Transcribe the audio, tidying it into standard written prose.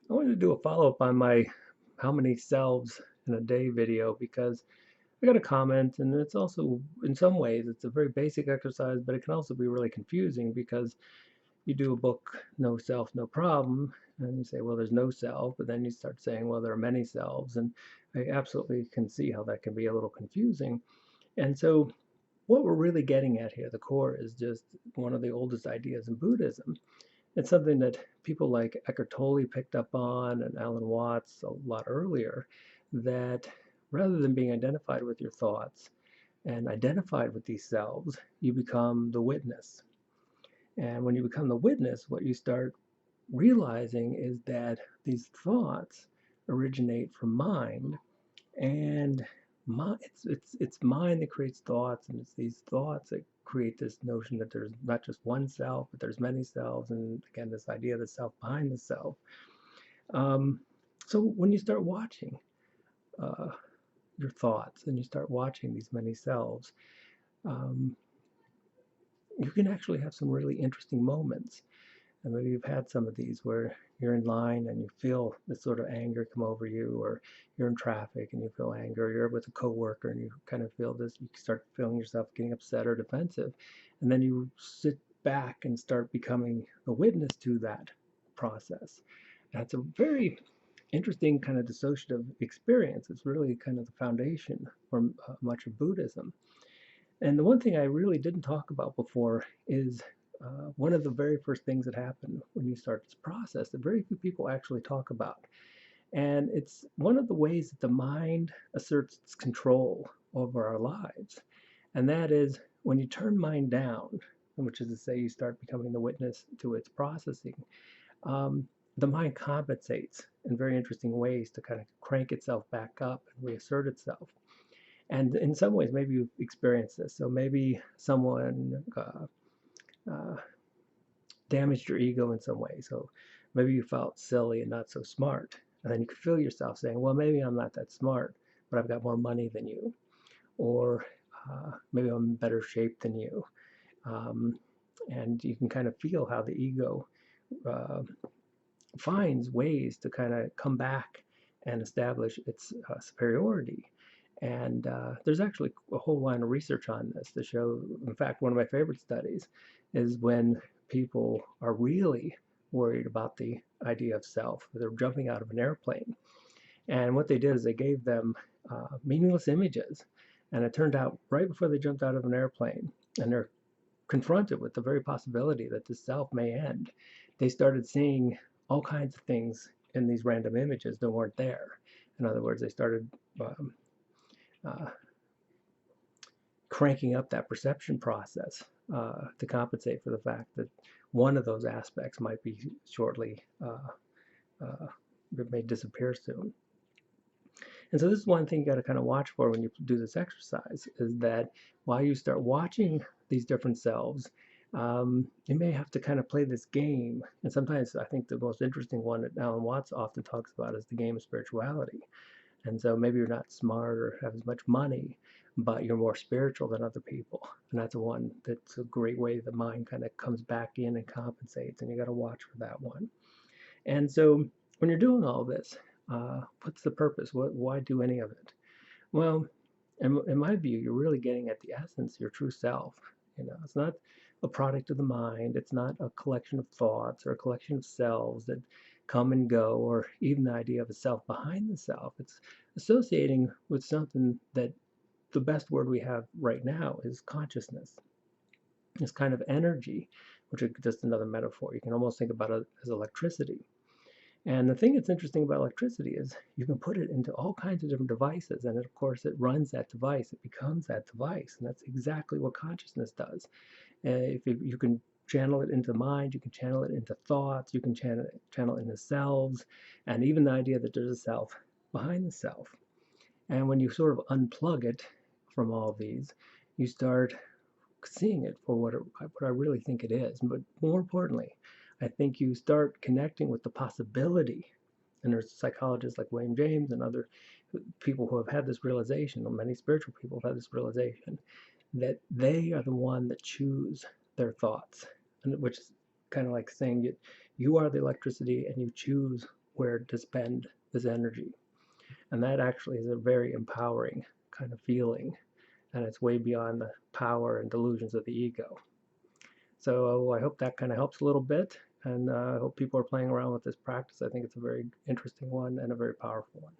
I wanted to do a follow-up on my how many selves in a day video because I got a comment, and it's also, in some ways, it's a very basic exercise, but it can also be really confusing because you do a book, No Self, No Problem, and you say, well, there's no self, but then you start saying, well, there are many selves, and I absolutely can see how that can be a little confusing. And so, what we're really getting at here, the core, is just one of the oldest ideas in Buddhism. It's something that people like Eckhart Tolle picked up on and Alan Watts a lot earlier, that rather than being identified with your thoughts and identified with these selves, you become the witness. And when you become the witness, what you start realizing is that these thoughts originate from mind, and it's mind that creates thoughts, and it's these thoughts that create this notion that there's not just one self, but there's many selves, and again, this idea of the self behind the self. Um, so when you start watching uh, your thoughts and you start watching these many selves, um, you can actually have some really interesting moments. And maybe you've had some of these where you're in line and you feel this sort of anger come over you, or you're in traffic and you feel anger, or you're with a coworker and you kind of feel this, you start feeling yourself getting upset or defensive. And then you sit back and start becoming a witness to that process. And it's a very interesting kind of dissociative experience. It's really kind of the foundation for much of Buddhism. And the one thing I really didn't talk about before is one of the very first things that happen when you start this process that very few people actually talk about. And it's one of the ways that the mind asserts its control over our lives. And that is when you turn mind down, which is to say, you start becoming the witness to its processing, um, the mind compensates in very interesting ways to kind of crank itself back up and reassert itself. And in some ways, maybe you've experienced this. So maybe someone uh, damaged your ego in some way. So maybe you felt silly and not so smart. And then you could feel yourself saying, well, maybe I'm not that smart, but I've got more money than you. Or maybe I'm in better shape than you. Um, and you can kind of feel how the ego uh, finds ways to kind of come back and establish its superiority. And there's actually a whole line of research on this to show, in fact, one of my favorite studies is when people are really worried about the idea of self. They're jumping out of an airplane. And what they did is they gave them meaningless images. And it turned out right before they jumped out of an airplane and they're confronted with the very possibility that the self may end, they started seeing all kinds of things in these random images that weren't there. In other words, they started um, uh, cranking up that perception process to compensate for the fact that one of those aspects might be shortly uh, may disappear soon. And so this is one thing you got to kind of watch for when you do this exercise is that while you start watching these different selves, you may have to kind of play this game. And sometimes I think the most interesting one that Alan Watts often talks about is the game of spirituality. And so maybe you're not smart or have as much money, but you're more spiritual than other people. And that's one that's a great way the mind kind of comes back in and compensates. And you got to watch for that one. And so when you're doing all this, what's the purpose? Why do any of it? Well, in my view, you're really getting at the essence, your true self. You know, it's not a product of the mind. It's not a collection of thoughts or a collection of selves that come and go, or even the idea of a self behind the self. It's associating with something that the best word we have right now is consciousness. This kind of energy, which is just another metaphor. You can almost think about it as electricity. And the thing that's interesting about electricity is you can put it into all kinds of different devices, and of course, it runs that device, it becomes that device, and that's exactly what consciousness does. If you can channel it into the mind, you can channel it into thoughts, you can channel it into selves, and even the idea that there's a self behind the self. And when you sort of unplug it from all of these, you start seeing it for what I really think it is. But more importantly, I think you start connecting with the possibility. And there's psychologists like William James and other people who have had this realization, or many spiritual people have had this realization, that they are the one that choose their thoughts, and which is kind of like saying you are the electricity and you choose where to spend this energy. And that actually is a very empowering kind of feeling. And it's way beyond the power and delusions of the ego. So I hope that kind of helps a little bit. And I hope people are playing around with this practice. I think it's a very interesting one and a very powerful one.